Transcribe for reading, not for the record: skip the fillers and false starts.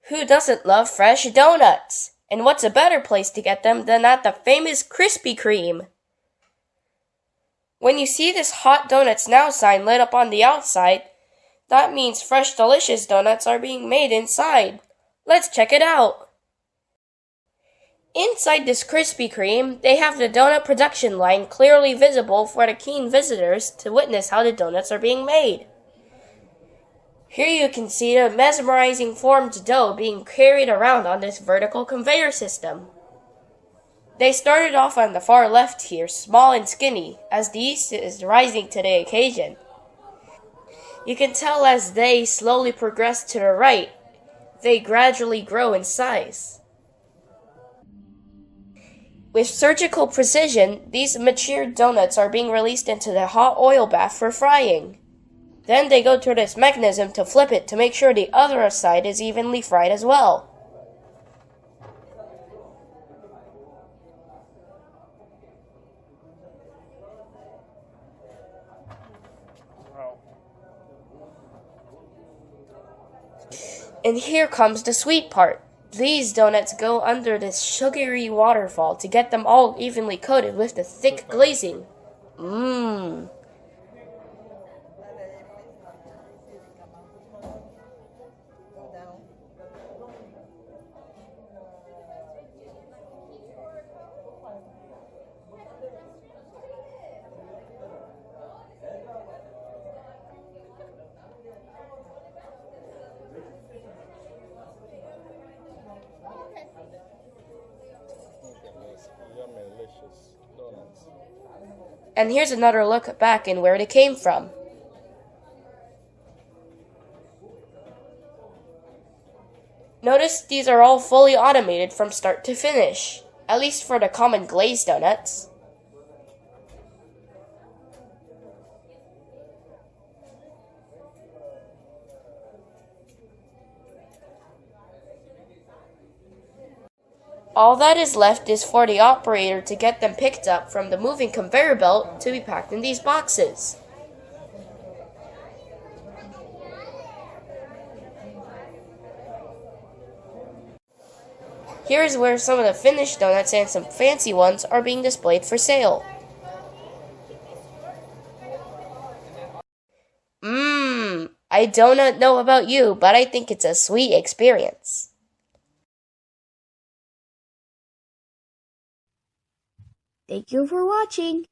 Who doesn't love fresh donuts? And what's a better place to get them than at the famous Krispy Kreme? When you see this Hot Donuts Now sign lit up on the outside, that means fresh delicious donuts are being made inside. Let's check it out. Inside this Krispy Kreme, they have the donut production line clearly visible for the keen visitors to witness how the donuts are being made. Here you can see the mesmerizing formed dough being carried around on this vertical conveyor system. They started off on the far left here, small and skinny, as the yeast is rising to the occasion. You can tell as they slowly progress to the right, they gradually grow in size. With surgical precision, these matured donuts are being released into the hot oil bath for frying. Then they go through this mechanism to flip it to make sure the other side is evenly fried as well. And here comes the sweet part. These donuts go under this sugary waterfall to get them all evenly coated with the thick glazing. Mmm. And here's another look back and where they came from. Notice these are all fully automated from start to finish, at least for the common glazed donuts. All that is left is for the operator to get them picked up from the moving conveyor belt to be packed in these boxes. Here is where some of the finished donuts and some fancy ones are being displayed for sale. I do not know about you, but I think it's a sweet experience. Thank you for watching.